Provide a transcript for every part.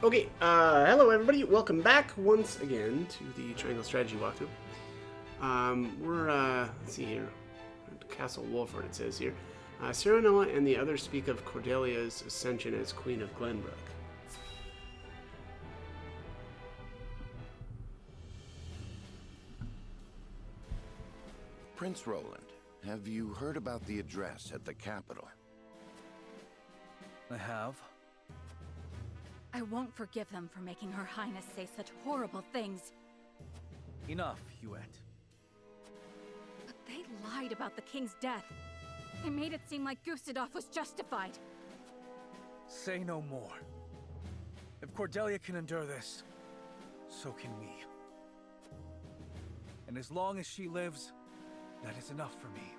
Okay, hello everybody. Welcome back once again to the Triangle Strategy walkthrough. Let's see here. Castle Wolford, it says here. Serenoa and the others speak of Cordelia's ascension as Queen of Glenbrook. Prince Roland, have you heard about the address at the capital? I have. I won't forgive them for making Her Highness say such horrible things. Enough, Huette. But they lied about the king's death. They made it seem like Gustave was justified. Say no more. If Cordelia can endure this, so can we. And as long as she lives, that is enough for me.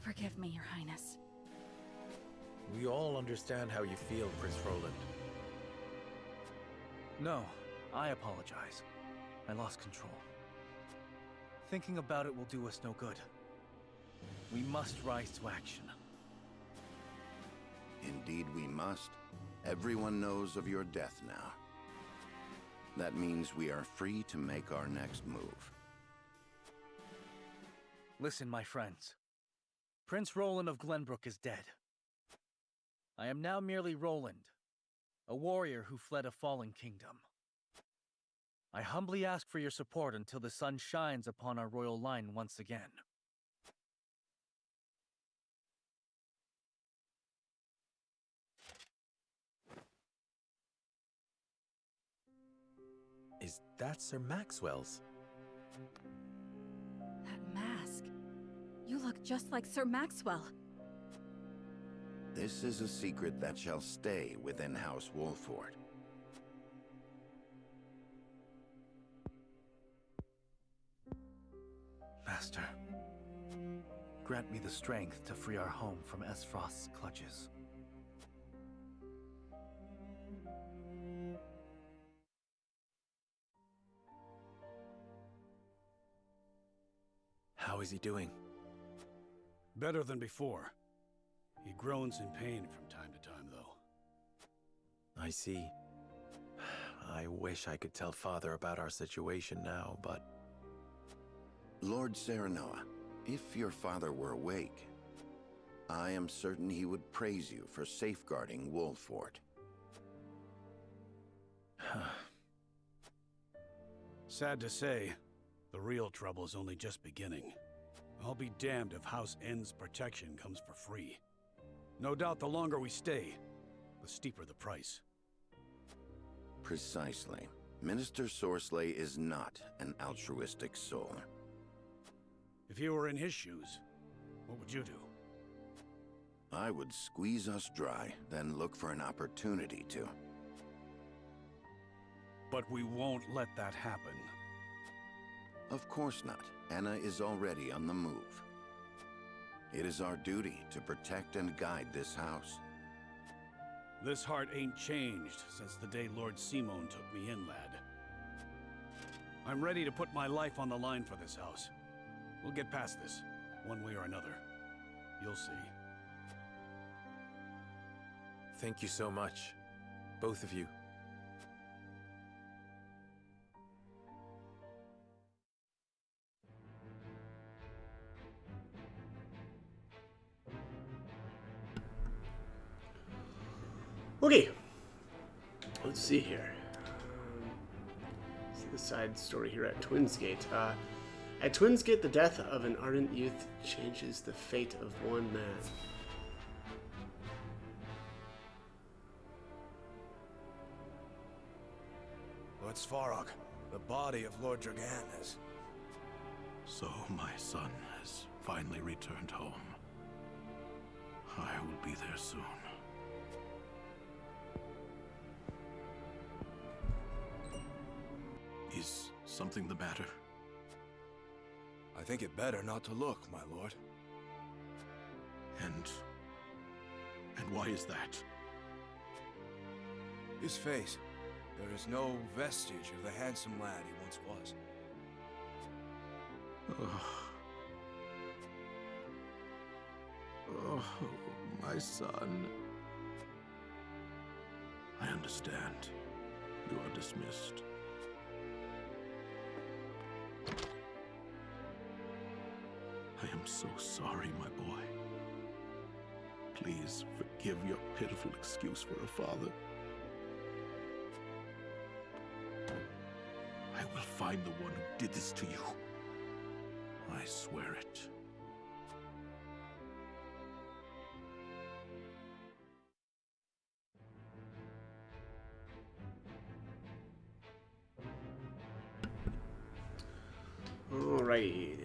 Forgive me, Your Highness. We all understand how you feel, Prince Roland. No, I apologize. I lost control. Thinking about it will do us no good. We must rise to action. Indeed we must. Everyone knows of your death now. That means we are free to make our next move. Listen, my friends. Prince Roland of Glenbrook is dead. I am now merely Roland, a warrior who fled a fallen kingdom. I humbly ask for your support until the sun shines upon our royal line once again. Is that Sir Maxwell's? That mask. You look just like Sir Maxwell. This is a secret that shall stay within House Wolford. Master, grant me the strength to free our home from Esfrost's clutches. How is he doing? Better than before. He groans in pain from time to time, though. I see. I wish I could tell Father about our situation now, but... Lord Serenoa, if your father were awake, I am certain he would praise you for safeguarding Wolford. Sad to say, the real trouble is only just beginning. I'll be damned if House N's protection comes for free. No doubt the longer we stay, the steeper the price. Precisely. Minister Sorsley is not an altruistic soul. If you were in his shoes, what would you do? I would squeeze us dry, then look for an opportunity to. But we won't let that happen. Of course not. Anna is already on the move. It is our duty to protect and guide this house. This heart ain't changed since the day Lord Simon took me in, lad. I'm ready to put my life on the line for this house. We'll get past this, one way or another. You'll see. Thank you so much, both of you. Okay, let's see here. See the side story here at Twinsgate. At Twinsgate, the death of an ardent youth changes the fate of one man. Lord Svarog, the body of Lord Dragan is... So my son has finally returned home. I will be there soon. Is something the matter? I think it better not to look, my lord. And why is that? His face. There is no vestige of the handsome lad he once was. Oh, my son. understand. You are dismissed. I am so sorry, my boy. Please forgive your pitiful excuse for a father. I will find the one who did this to you. I swear it. Alrighty,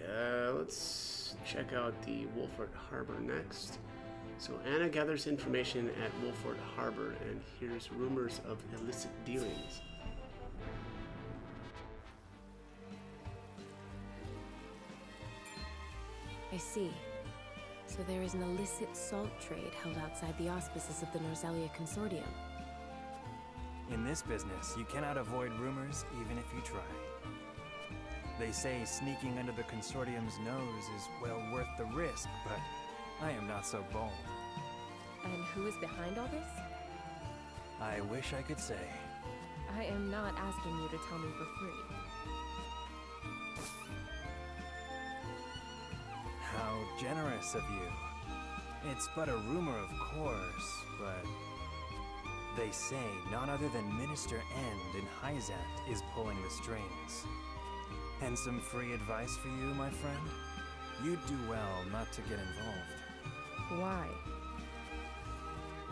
let's check out the Wolford Harbor next. So Anna gathers information at Wolford Harbor and hears rumors of illicit dealings. I see. So there is an illicit salt trade held outside the auspices of the Norzelia Consortium. In this business, you cannot avoid rumors even if you try. They say sneaking under the Consortium's nose is well worth the risk, but I am not so bold. And who is behind all this? I wish I could say. I am not asking you to tell me for free. How generous of you. It's but a rumor, of course, but they say none other than Minister End in Hyzant is pulling the strings. And some free advice for you, my friend? You'd do well not to get involved. Why?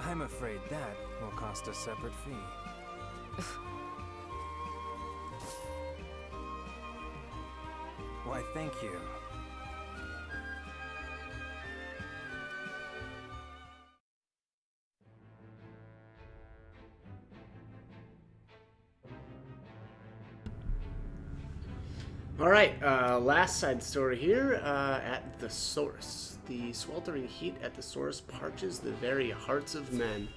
I'm afraid that will cost a separate fee. Why, thank you. Alright, last side story here at the Source. The sweltering heat at the Source parches the very hearts of men.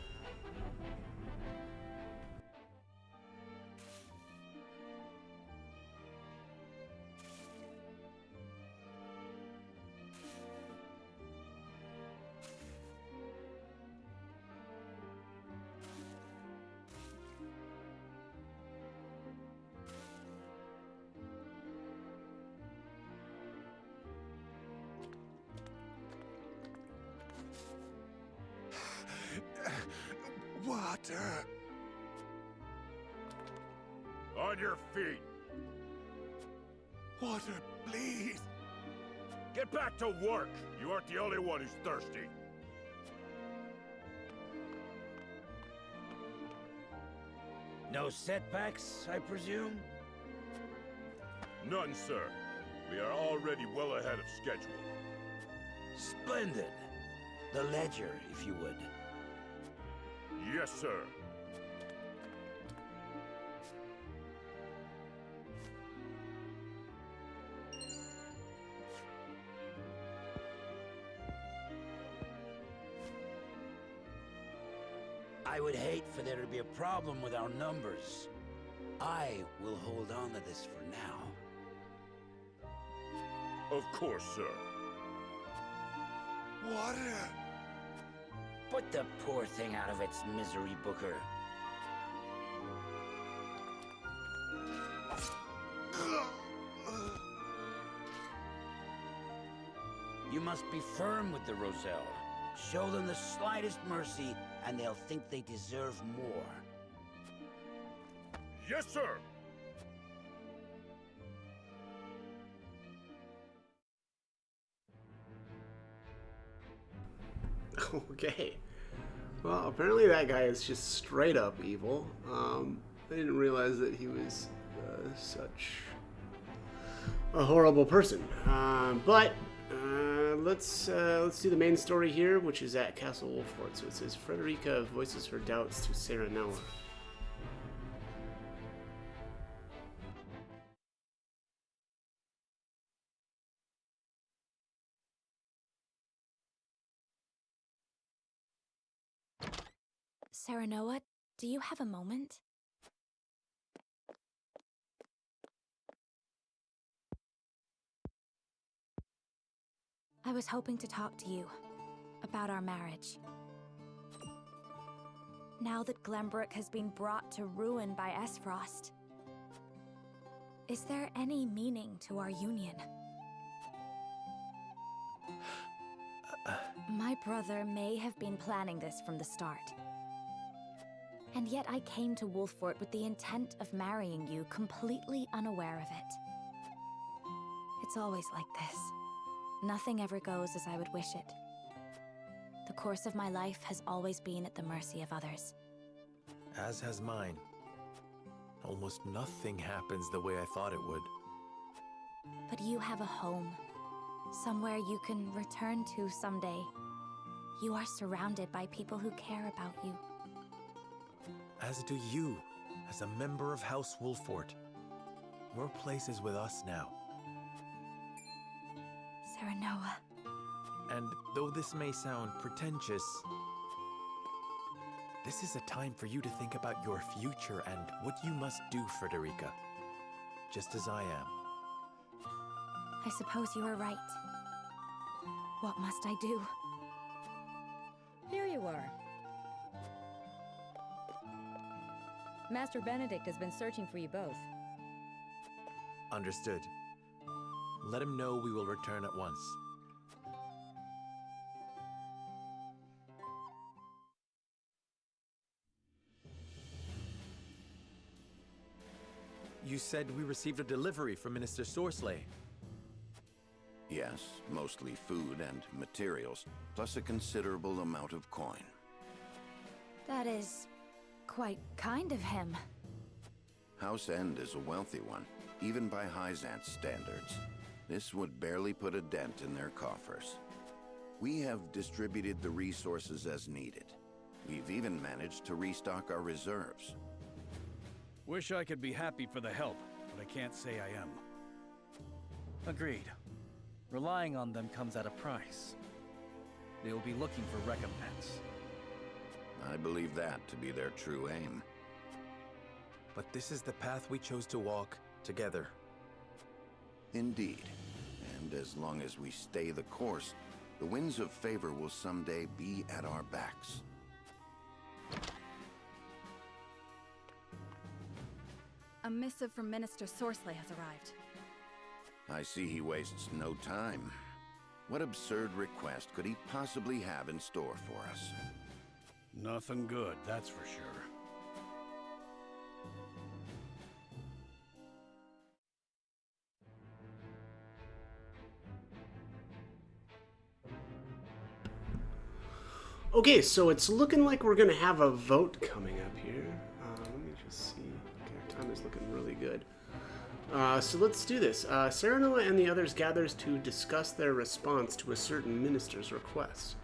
Water! On your feet! Water, please! Get back to work! You aren't the only one who's thirsty. No setbacks, I presume? None, sir. We are already well ahead of schedule. Splendid. The ledger, if you would. Yes, sir. I would hate for there to be a problem with our numbers. I will hold on to this for now. Of course, sir. Water! Put the poor thing out of its misery, Booker. You must be firm with the Roselle. Show them the slightest mercy, and they'll think they deserve more. Yes, sir! Okay. Well, apparently that guy is just straight up evil. I didn't realize that he was such a horrible person. But let's do the main story here, which is at Castle Wolford. So it says Frederica voices her doubts to Serenoa. Serenoa, do you have a moment? I was hoping to talk to you about our marriage. now that Glenbrook has been brought to ruin by Esfrost, is there any meaning to our union? My brother may have been planning this from the start. And yet I came to Wolffort with the intent of marrying you, completely unaware of it. It's always like this. Nothing ever goes as I would wish it. The course of my life has always been at the mercy of others. As has mine. Almost nothing happens the way I thought it would. But you have a home. Somewhere you can return to someday. You are surrounded by people who care about you. As do you, as a member of House Wolffort. Your place is with us now. Serenoa. And though this may sound pretentious, this is a time for you to think about your future and what you must do, Frederica. Just as I am. I suppose you are right. What must I do? Here you are. Master Benedict has been searching for you both. Understood. Let him know we will return at once. You said we received a delivery from Minister Sorsley. Yes, mostly food and materials, plus a considerable amount of coin. That is quite kind of him. House End is a wealthy one, even by Hyzant's standards. This would barely put a dent in their coffers. We have distributed the resources as needed. We've even managed to restock our reserves. Wish I could be happy for the help, but I can't say I am. Agreed. Relying on them comes at a price. They will be looking for recompense. I believe that to be their true aim. But this is the path we chose to walk together. Indeed. And as long as we stay the course, the winds of favor will someday be at our backs. A missive from Minister Sorsley has arrived. I see he wastes no time. What absurd request could he possibly have in store for us? Nothing good, that's for sure. Okay, so it's looking like we're going to have a vote coming up here. Let me just see. Okay, our time is looking really good. So let's do this. Serenoa and the others gathers to discuss their response to a certain minister's request.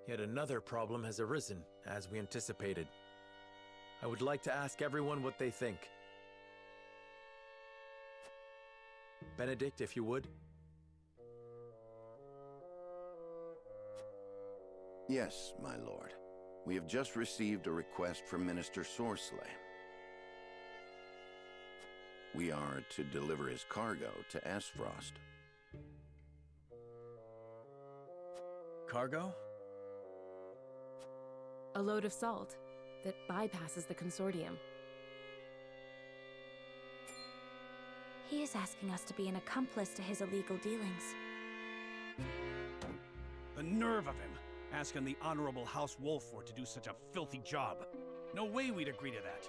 Yet another problem has arisen, as we anticipated. I would like to ask everyone what they think. Benedict, if you would. Yes, my lord. We have just received a request from Minister Sorsley. We are to deliver his cargo to Esfrost. Cargo? A load of salt that bypasses the consortium. He is asking us to be an accomplice to his illegal dealings. The nerve of him, asking the Honorable House Wolffort to do such a filthy job. No way we'd agree to that.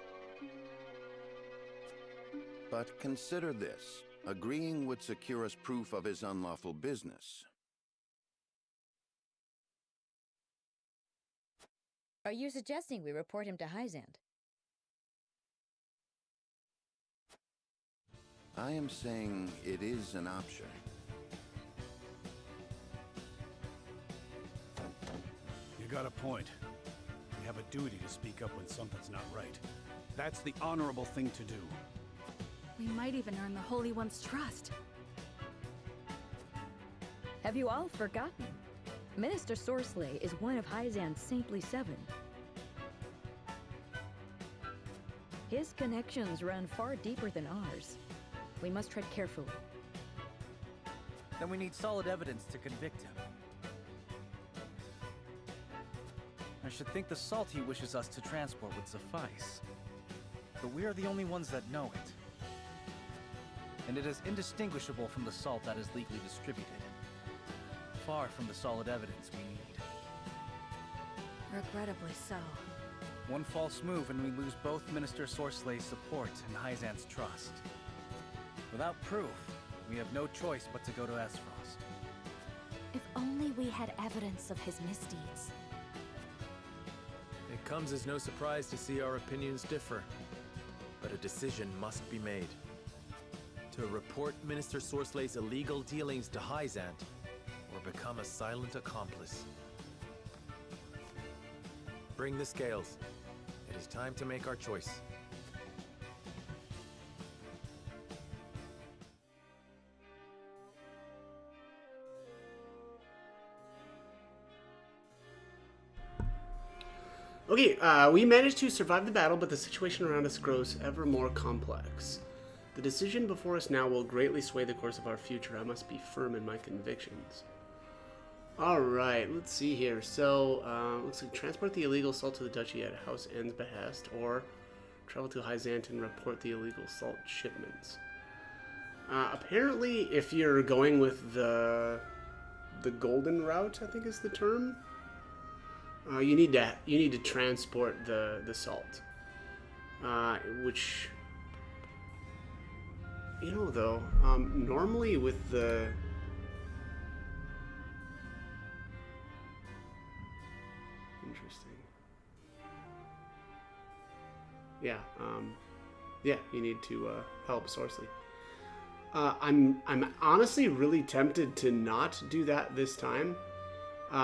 But consider this. Agreeing would secure us proof of his unlawful business. Are you suggesting we report him to Hyzant? I am saying it is an option. You got a point. We have a duty to speak up when something's not right. That's the honorable thing to do. We might even earn the Holy One's trust. Have you all forgotten? Minister Sorsley is one of Hyzant's Saintly Seven. His connections run far deeper than ours. We must tread carefully. then we need solid evidence to convict him. I should think the salt he wishes us to transport would suffice. But we are the only ones that know it. And it is indistinguishable from the salt that is legally distributed. Far from the solid evidence we need. Regrettably so. One false move and we lose both Minister Sorslay's support and Hyzant's trust. Without proof, we have no choice but to go to Aesfrost. If only we had evidence of his misdeeds. It comes as no surprise to see our opinions differ. But a decision must be made. To report Minister Sorslay's illegal dealings to Hyzant, or become a silent accomplice. Bring the scales. It is time to make our choice. Okay, we managed to survive the battle, but the situation around us grows ever more complex. The decision before us now will greatly sway the course of our future. I must be firm in my convictions. Alright, let's see here. So, looks like transport the illegal salt to the duchy at House N's behest, or travel to Hyzant and report the illegal salt shipments. Apparently, if you're going with the golden route, I think is the term, you need to transport the salt, which, you know, though, normally with the interesting, yeah, you need to help Sorsley. I'm honestly really tempted to not do that this time.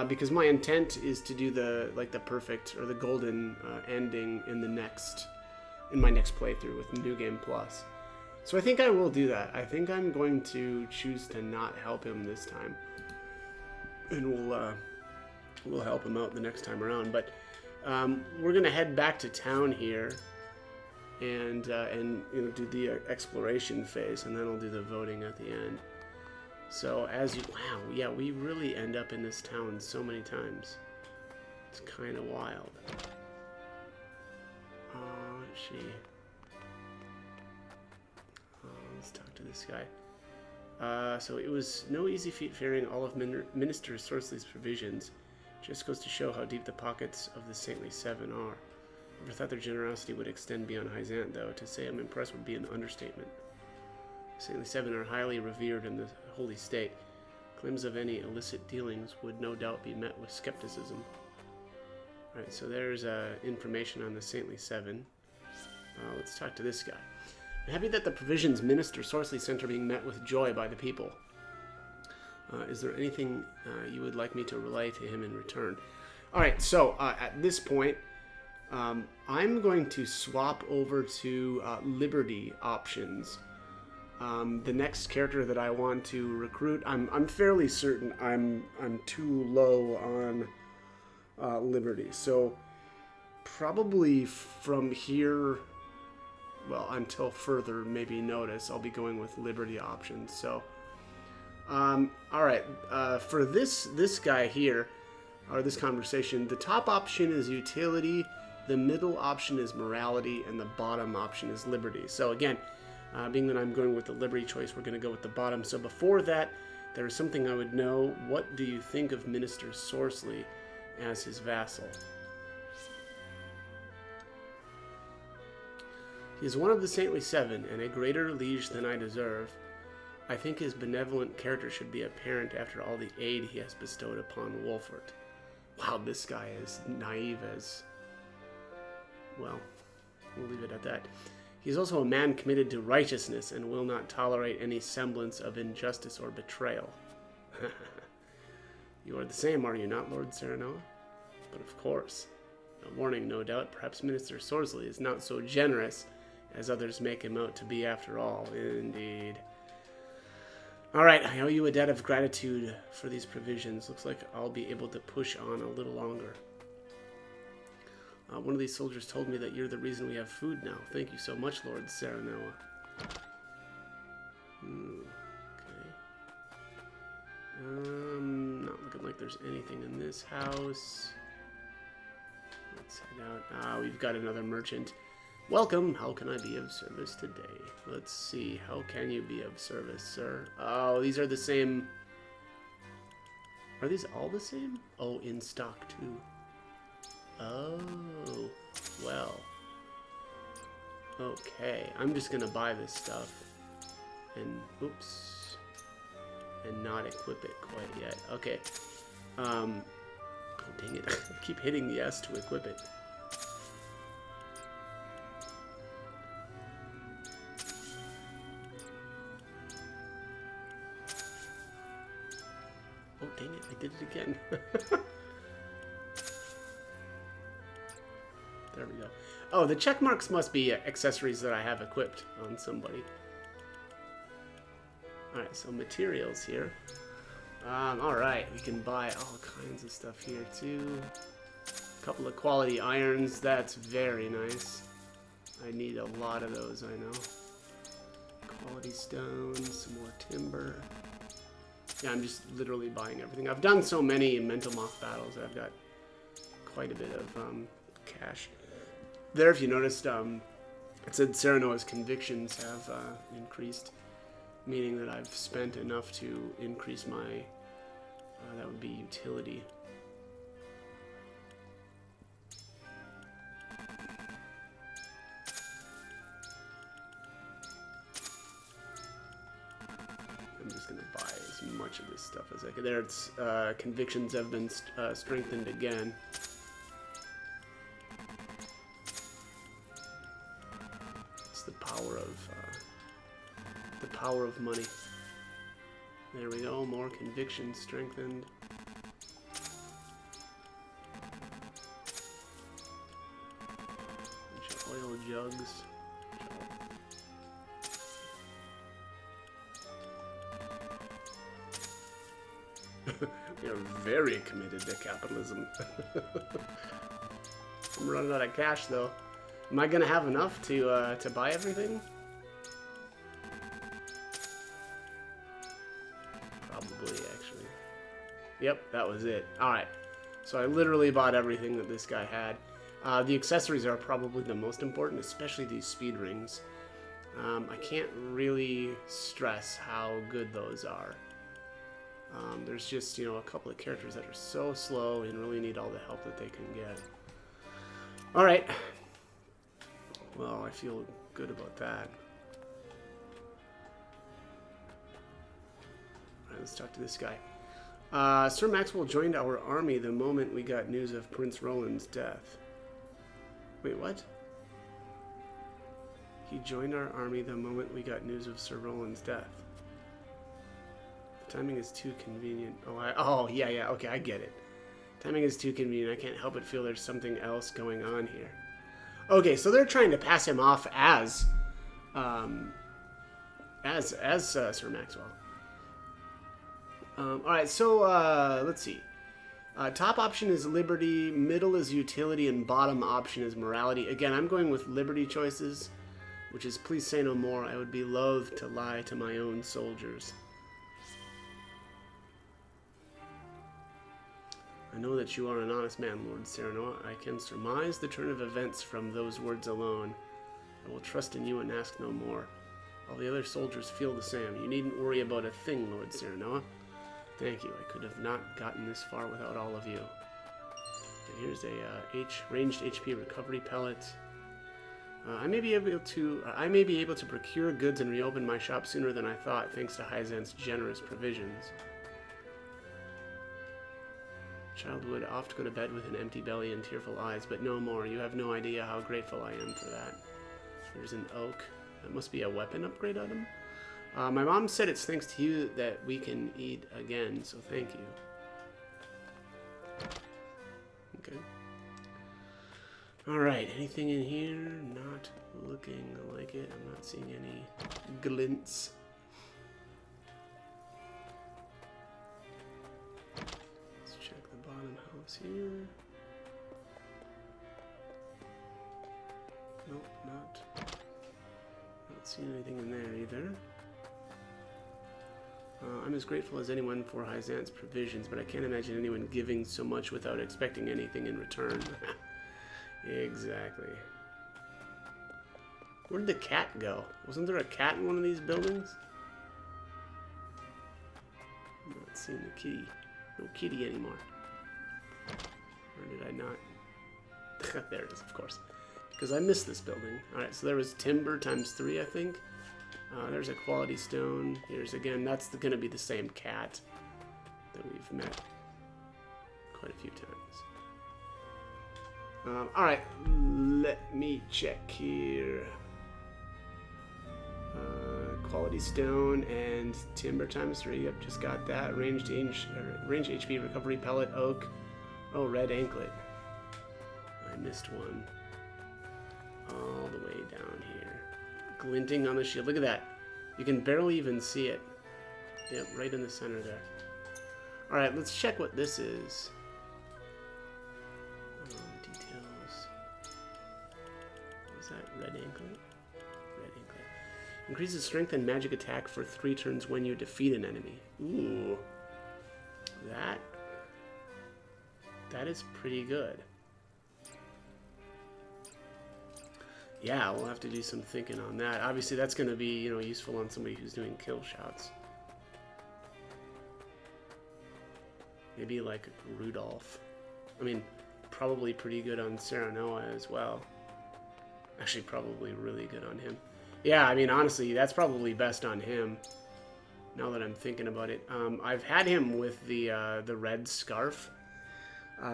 Because my intent is to do the perfect or the golden ending in my next playthrough with New Game Plus. So I think I will do that. I think I'm going to choose to not help him this time, and we'll help him out the next time around. But we're gonna head back to town here, and do the exploration phase, and then I'll do the voting at the end. So wow, yeah, we really end up in this town so many times. It's kind of wild. Let's see. Let's talk to this guy. So it was no easy feat ferrying all of Minister Sorsley's provisions. Just goes to show how deep the pockets of the Saintly Seven are. Never thought their generosity would extend beyond Hyzant, though. To say I'm impressed would be an understatement. Saintly Seven are highly revered in the Holy State. Claims of any illicit dealings would no doubt be met with skepticism. Alright, so there's information on the Saintly Seven. Let's talk to this guy. I'm happy that the provisions Minister Sorsley sent are being met with joy by the people. Is there anything you would like me to relay to him in return? Alright, so at this point, I'm going to swap over to Liberty options. The next character that I want to recruit, I'm fairly certain I'm too low on Liberty. So probably from here, well, until further maybe notice, I'll be going with Liberty options. So, all right, for this guy here, or this conversation, the top option is utility, the middle option is morality, and the bottom option is liberty. So again, being that I'm going with the Liberty choice, we're going to go with the bottom. So before that, there is something I would know. What do you think of Minister Sorsley as his vassal? He is one of the Saintly Seven, and a greater liege than I deserve. I think his benevolent character should be apparent after all the aid he has bestowed upon Wolfert. Wow, this guy is naive as... well, we'll leave it at that. He is also a man committed to righteousness and will not tolerate any semblance of injustice or betrayal. You are the same, are you not, Lord Serenoa? But of course. A warning, no doubt. Perhaps Minister Sorsley is not so generous as others make him out to be after all. Indeed. Alright, I owe you a debt of gratitude for these provisions. Looks like I'll be able to push on a little longer. One of these soldiers told me that you're the reason we have food now. Thank you so much, Lord Serenoa. Okay. Not looking like there's anything in this house. Let's head out. Ah, we've got another merchant. Welcome. How can I be of service today? Let's see. How can you be of service, sir? Oh, these are the same. Are these all the same? Oh, in stock too. Oh, well. Okay, I'm just gonna buy this stuff and oops, and not equip it quite yet. Okay. Oh dang it! I keep hitting yes to equip it. Oh dang it! I did it again. There we go. Oh, the check marks must be accessories that I have equipped on somebody. Alright, so materials here. Alright, we can buy all kinds of stuff here too. A couple of quality irons, that's very nice. I need a lot of those, I know. Quality stones, some more timber. Yeah, I'm just literally buying everything. I've done so many Mental Moth battles that I've got quite a bit of cash. There, if you noticed, it said Serenoa's convictions have increased, meaning that I've spent enough to increase my, that would be utility. I'm just going to buy as much of this stuff as I can. There, it's convictions have been strengthened again. The power of money. There we go, more conviction strengthened. Bunch of oil jugs. We are very committed to capitalism. I'm running out of cash though. Am I gonna have enough to buy everything? Probably, actually. Yep, that was it. Alright, so I literally bought everything that this guy had. The accessories are probably the most important, especially these speed rings. I can't really stress how good those are. There's just, you know, a couple of characters that are so slow and really need all the help that they can get. Alright. Well, I feel good about that. Alright, let's talk to this guy. Sir Maxwell joined our army the moment we got news of Prince Roland's death. Wait, what? He joined our army the moment we got news of Sir Roland's death. The timing is too convenient. Oh, yeah, okay, I get it. Timing is too convenient. I can't help but feel there's something else going on here. Okay, so they're trying to pass him off as Sir Maxwell. All right, so let's see. Top option is liberty, middle is utility, and bottom option is morality. Again, I'm going with liberty choices, which is please say no more. I would be loath to lie to my own soldiers. I know that you are an honest man, Lord Serenoa. I can surmise the turn of events from those words alone. I will trust in you and ask no more. All the other soldiers feel the same. You needn't worry about a thing, Lord Serenoa. Thank you. I could have not gotten this far without all of you. And here's a ranged HP recovery pellet. I may be able to procure goods and reopen my shop sooner than I thought, thanks to Hyzant's generous provisions. Child would oft go to bed with an empty belly and tearful eyes, but no more. You have no idea how grateful I am for that. There's an oak. That must be a weapon upgrade item. My mom said it's thanks to you that we can eat again, so thank you. Okay. Alright, anything in here? Not looking like it. I'm not seeing any glints. Bottom house here. Nope, not seeing anything in there either. I'm as grateful as anyone for Hyzant's provisions, but I can't imagine anyone giving so much without expecting anything in return. Exactly. Where did the cat go? Wasn't there a cat in one of these buildings? I'm not seeing the kitty. No kitty anymore. Or did I not? There it is, of course. Because I missed this building. Alright, so there was timber times 3, I think. There's a quality stone. Here's again, that's going to be the same cat that we've met quite a few times. Alright, let me check here. Quality stone and timber times 3. Yep, just got that. Range HP, recovery pellet, oak. Oh, red anklet. I missed one. All the way down here. Glinting on the shield. Look at that. You can barely even see it. Yep, right in the center there. Alright, let's check what this is. Details. What was that? Red anklet? Red anklet. Increases strength and magic attack for 3 turns when you defeat an enemy. Ooh. That is pretty good. Yeah, we'll have to do some thinking on that. Obviously, that's going to be, you know, useful on somebody who's doing kill shots. Maybe like Rudolph. I mean, probably pretty good on Serenoa as well. Actually, probably really good on him. Yeah, I mean, honestly, that's probably best on him. Now that I'm thinking about it, I've had him with the red scarf,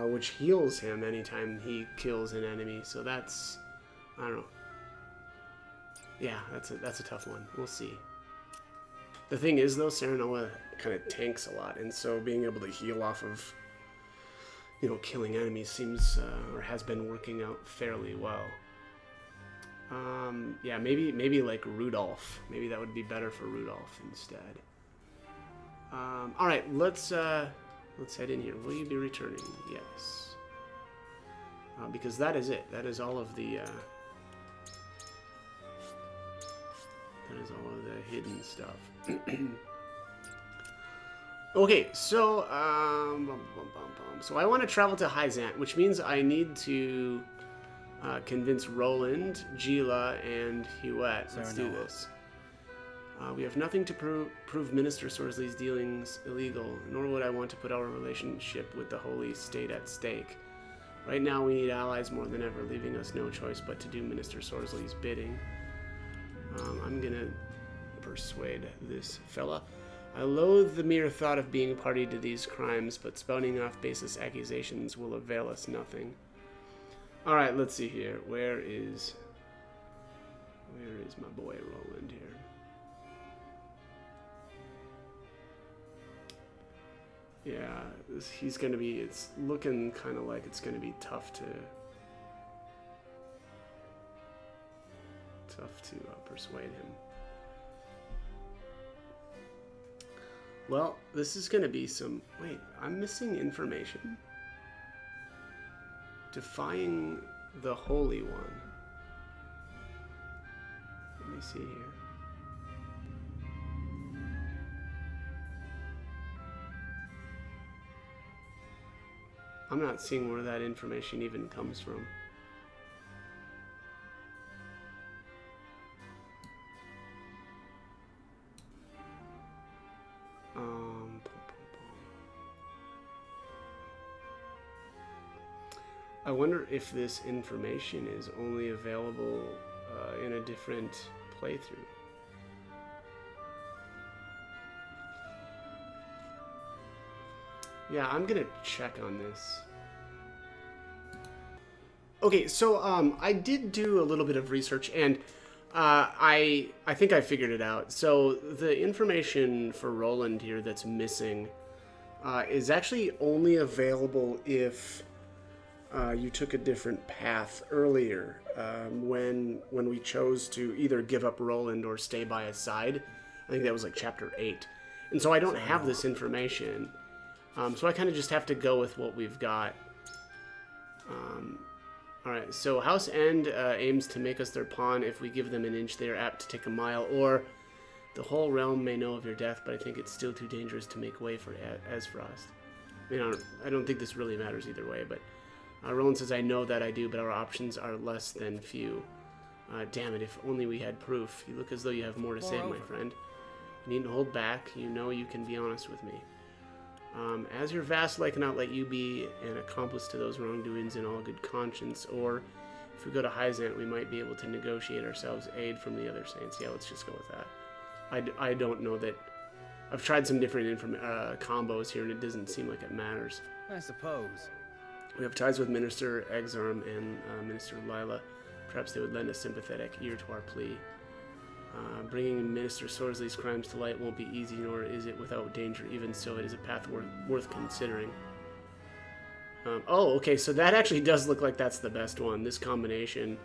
which heals him anytime he kills an enemy. So that's, I don't know. Yeah, that's a tough one. We'll see. The thing is, though, Serenoa kind of tanks a lot, and so being able to heal off of, you know, killing enemies seems or has been working out fairly well. Yeah, maybe like Rudolph. Maybe that would be better for Rudolph instead. All right, let's head in here. Will you be returning? Yes. Because that is it. That is all of the. That is all of the hidden stuff. Okay, so so I want to travel to Hyzant, which means I need to convince Roland, Gila, and Huet. Let's do this. We have nothing to prove Minister Sorsley's dealings illegal, nor would I want to put our relationship with the Holy State at stake. Right now we need allies more than ever, leaving us no choice but to do Minister Sorsley's bidding. I'm gonna persuade this fella. I loathe the mere thought of being party to these crimes, but spouting off baseless accusations will avail us nothing. Alright, let's see here. Where is my boy Roland here? Yeah, he's gonna be, it's looking kind of like it's gonna be tough to persuade him. Well, this is gonna be some, wait, I'm missing information. Defying the Holy One. Let me see here. I'm not seeing where that information even comes from. I wonder if this information is only available in a different playthrough. Yeah, I'm gonna check on this. Okay, so I did do a little bit of research, and I think I figured it out. So the information for Roland here that's missing is actually only available if you took a different path earlier when we chose to either give up Roland or stay by his side. I think that was like chapter 8. And so I don't have this information. So I kind of just have to go with what we've got. Alright, so House End aims to make us their pawn. If we give them an inch, they are apt to take a mile. Or The whole realm may know of your death, but I think it's still too dangerous to make way for Ezfrost. I mean, I don't think this really matters either way, but Roland says, I know that I do, but our options are less than few. Damn it, if only we had proof. You look as though you have more to say, my friend. You needn't hold back. You know you can be honest with me. As your vassal, I cannot let you be an accomplice to those wrongdoings in all good conscience, or if we go to Hyzant, we might be able to negotiate ourselves aid from the other saints. Yeah, let's just go with that. I don't know that... I've tried some different combos here, and it doesn't seem like it matters. I suppose. We have ties with Minister Exarm and Minister Lila. Perhaps they would lend a sympathetic ear to our plea. Bringing Minister Sorsley's crimes to light won't be easy, nor is it without danger. Even so, it is a path worth considering. Oh, okay, so that actually does look like that's the best one. This combination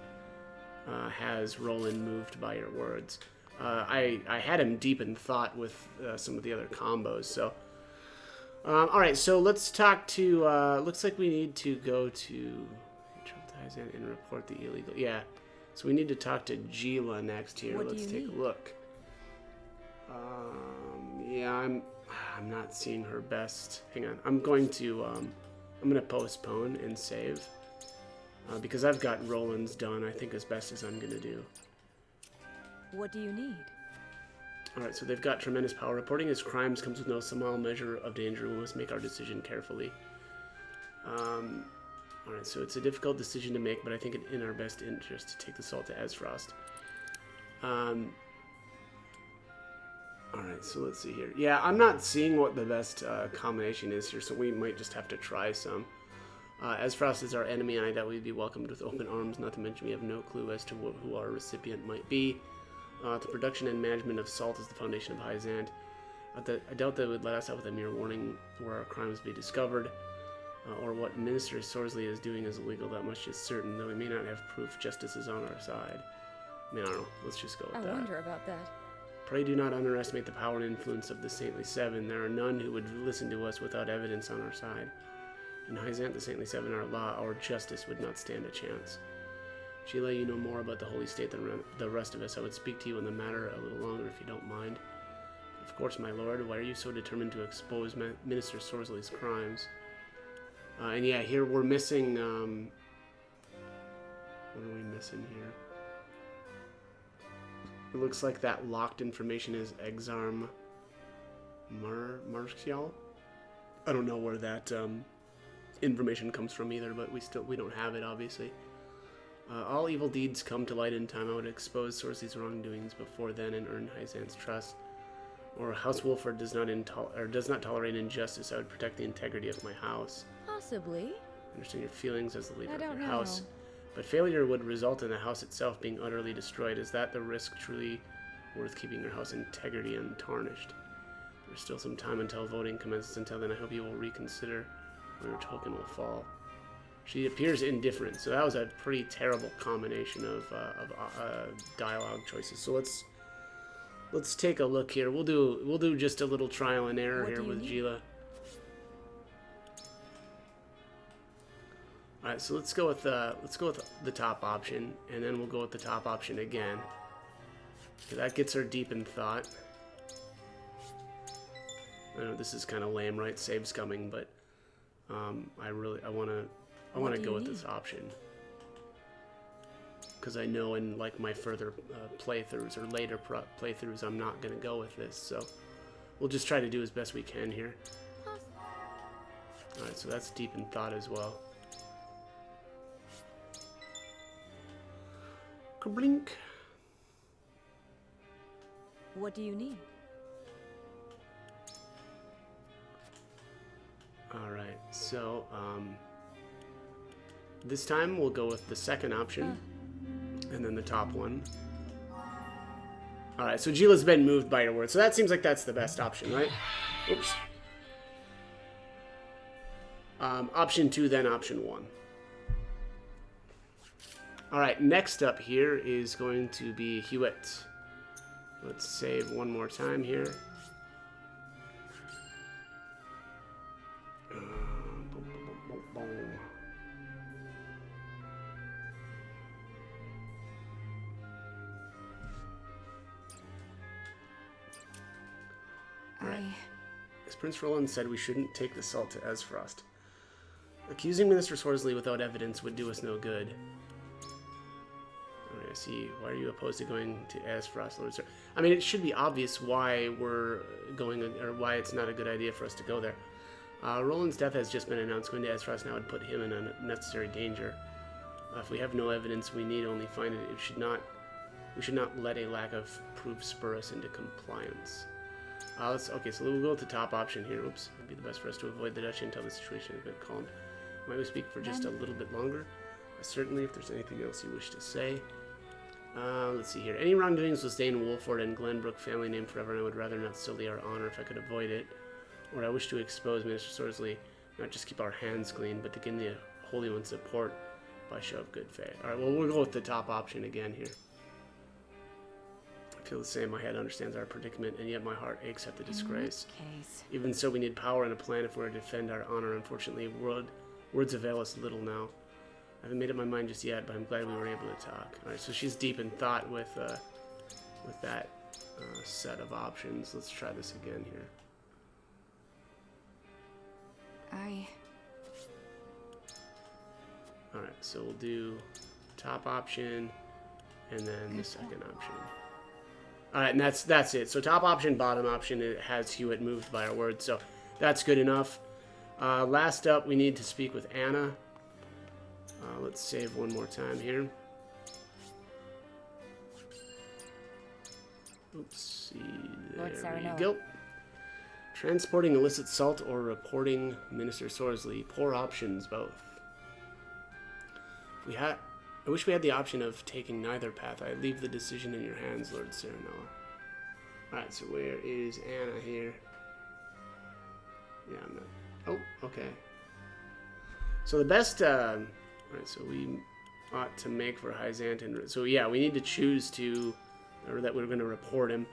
has Roland moved by your words. I had him deep in thought with some of the other combos, so... Alright, so let's talk to... looks like we need to go to... and report the illegal... Yeah, so we need to talk to Jila next here. Let's take a look. Yeah, I'm not seeing her best. Hang on, I'm going to postpone and save. Because I've got Roland's done, I think, as best as I'm going to do. What do you need? Alright, so they've got tremendous power. Reporting his crimes comes with no small measure of danger. We must make our decision carefully. Alright, so it's a difficult decision to make, but I think it's in our best interest to take the salt to Ezfrost. Alright, so let's see here. Yeah, I'm not seeing what the best combination is here, so we might just have to try some. Ezfrost is our enemy, and I doubt we'd be welcomed with open arms, not to mention we have no clue as to who our recipient might be. The production and management of salt is the foundation of Hyzant. I doubt they would let us out with a mere warning where our crimes be discovered, or what Minister Sorsley is doing is illegal. That much is certain, though we may not have proof justice is on our side. I mean, I don't know. Let's just go with that. I wonder about that. Pray do not underestimate the power and influence of the Saintly Seven. There are none who would listen to us without evidence on our side. In Hyzant, the Saintly Seven are law. Our justice would not stand a chance. Sheila, you know more about the Holy State than the rest of us. I would speak to you on the matter a little longer if you don't mind. Of course, my lord. Why are you so determined to expose Minister Sorsley's crimes? And yeah, here we're missing... what are we missing here? It looks like that locked information is Exarm Marskial. I don't know where that information comes from either, but we don't have it, obviously. All evil deeds come to light in time. I would expose Sorsley's wrongdoings before then and earn Hyzant's trust. Or House Wolford does not tolerate injustice. I would protect the integrity of my house. Possibly. I understand your feelings as the leader of your know. house. But failure would result in the house itself being utterly destroyed. Is that the risk truly worth keeping your house integrity untarnished? There's still some time until voting commences. Until then, I hope you will reconsider, or your token will fall. She appears indifferent, so that was a pretty terrible combination of dialogue choices. So let's take a look here. We'll do just a little trial and error here with Jila. All right, so let's go with the top option, and then we'll go with the top option again. Okay, that gets her deep in thought. I know this is kind of lame, right? Save's coming, but I want to go with this option because I know in like my further playthroughs or later playthroughs I'm not going to go with this, so we'll just try to do as best we can here. Alright, so that's deep in thought as well. Kablink. What do you need? Alright, so this time we'll go with the second option and then the top one. Alright, so Jila's been moved by your word, so that seems like that's the best option, right? Oops. Option 2, then option 1. Alright, next up here is going to be Hewitt. Let's save one more time here. Alright. As Prince Roland said, we shouldn't take the salt to Esfrost. Accusing Minister Sorsley without evidence would do us no good. Alright, I see. Why are you opposed to going to Esfrost, Lord Sir? I mean, it should be obvious why we're going, or why it's not a good idea for us to go there. Roland's death has just been announced. Going to Esfrost now would put him in unnecessary danger. If we have no evidence, we need only find it. We should not let a lack of proof spur us into compliance. Okay, so we'll go with the top option here. Oops, it'd be the best for us to avoid the duchy until the situation has been calmed. Might we speak for just a little bit longer? Certainly, if there's anything else you wish to say. Let's see here. Any wrongdoings will stay in Wolford and Glenbrook family name forever, and I would rather not sully our honor if I could avoid it. Or I wish to expose Minister Sorsley, not just keep our hands clean, but to gain the Holy One's support by show of good faith. Alright, well, we'll go with the top option again here. I feel the same. My head understands our predicament, and yet my heart aches at the disgrace. Even so, we need power and a plan if we're to defend our honor. Unfortunately, words avail us little now. I haven't made up my mind just yet, but I'm glad we were able to talk. Alright, so she's deep in thought with that set of options. Let's try this again here. Alright, so we'll do top option and then the second option. Alright, and that's it. So top option, bottom option, it has Hewitt moved by our words, so that's good enough. Last up, we need to speak with Anna. Let's save one more time here. Oops, there we go. Transporting illicit salt or reporting Minister Sorsley. Poor options, both. I wish we had the option of taking neither path. I leave the decision in your hands, Lord Serenoa. Alright, so where is Anna here? Yeah, I'm not... Oh, okay. So the best... Alright, so we ought to make for Hyzantin. So yeah, we need to choose to... Or that we're going to report him.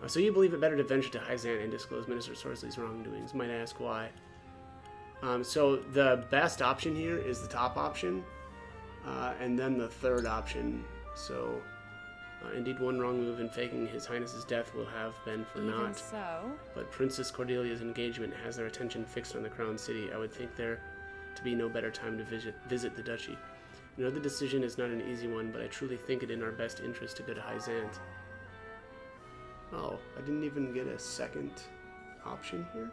So you believe it better to venture to Hyzant and disclose Minister Sorsley's wrongdoings. Might I ask why? So the best option here is the top option. And then the third option. So, indeed, one wrong move in faking His Highness's death will have been for naught. But Princess Cordelia's engagement has their attention fixed on the Crown City. I would think there to be no better time to visit the Duchy. I know the decision is not an easy one, but I truly think it in our best interest to go to Hyzant. Oh, I didn't even get a second option here?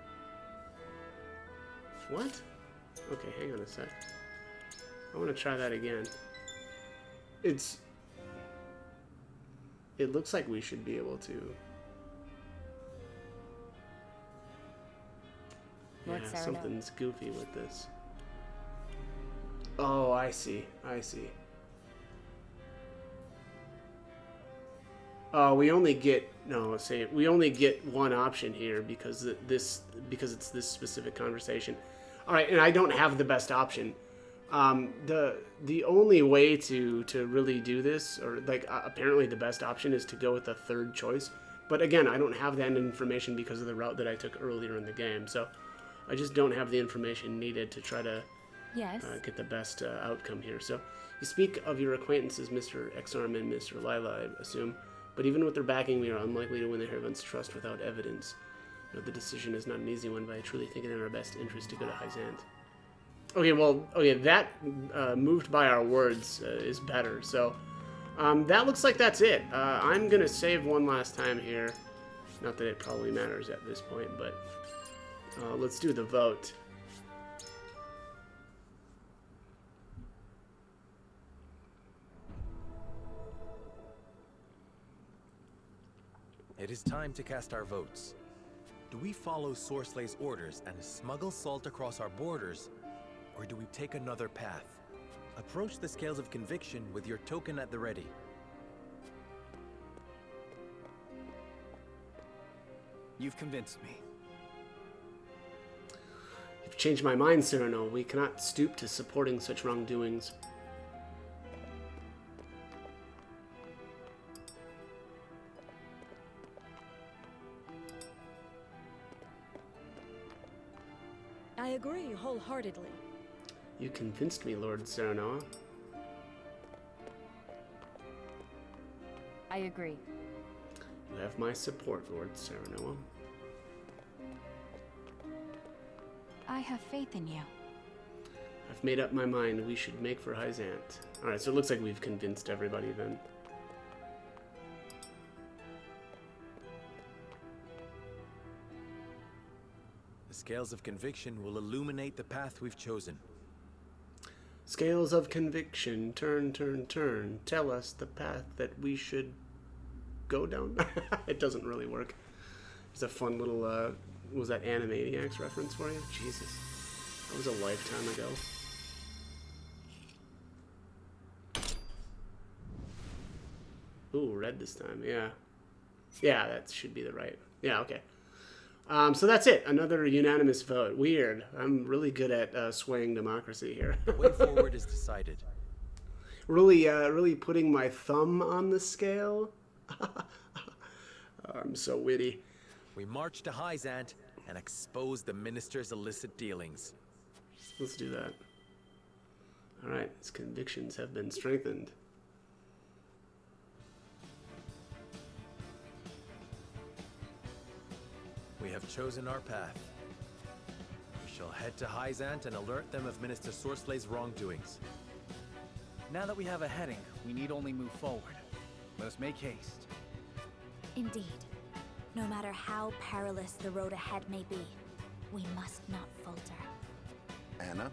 What? Okay, hang on a sec. I want to try that again. It looks like we should be able to... Yeah, something's goofy with this. Oh, I see. I see. Oh, we only get... No, say we only get one option here because it's this specific conversation. Alright, and I don't have the best option. The only way to really do this, or like apparently the best option is to go with the third choice. But again, I don't have that information because of the route that I took earlier in the game. So I just don't have the information needed to try to get the best outcome here. So you speak of your acquaintances, Mr. Exarm and Mr. Lila, I assume. But even with their backing, we are unlikely to win the Hervant's trust without evidence. You know, the decision is not an easy one, but I truly think it in our best interest to go to Hyzant. Okay, well, okay, that moved by our words is better. So that looks like that's it. I'm going to save one last time here. Not that it probably matters at this point, but let's do the vote. It is time to cast our votes. Do we follow Sorsley's orders and smuggle salt across our borders, or do we take another path? Approach the scales of conviction with your token at the ready. You've convinced me. You've changed my mind, Cyrano. We cannot stoop to supporting such wrongdoings. I agree wholeheartedly. You convinced me, Lord Serenoa. I agree. You have my support, Lord Serenoa. I have faith in you. I've made up my mind. We should make for Hyzant. Alright, so it looks like we've convinced everybody then. The scales of conviction will illuminate the path we've chosen. Scales of conviction, turn, turn, turn. Tell us the path that we should go down. It doesn't really work. It's a fun little, what was that Animaniacs reference for you? Jesus. That was a lifetime ago. Ooh, red this time, yeah. Yeah, that should be the right. Yeah, okay. So that's it. Another unanimous vote. Weird. I'm really good at swaying democracy here. The way forward is decided. Really putting my thumb on the scale. I'm so witty. We march to Hyzant and expose the minister's illicit dealings. Let's do that. All right, his convictions have been strengthened. We have chosen our path. We shall head to Hyzant and alert them of Minister Sorslay's wrongdoings. Now that we have a heading, we need only move forward. Let us make haste. Indeed. No matter how perilous the road ahead may be, we must not falter. Anna,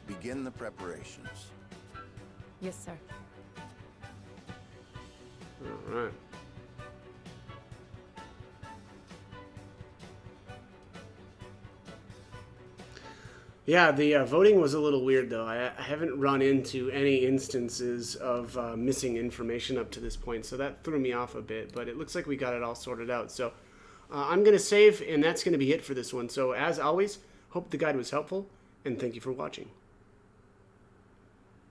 begin the preparations. Yes, sir. All right. Yeah, the voting was a little weird, though. I haven't run into any instances of missing information up to this point, so that threw me off a bit, but it looks like we got it all sorted out. So I'm going to save, and that's going to be it for this one. So as always, hope the guide was helpful, and thank you for watching.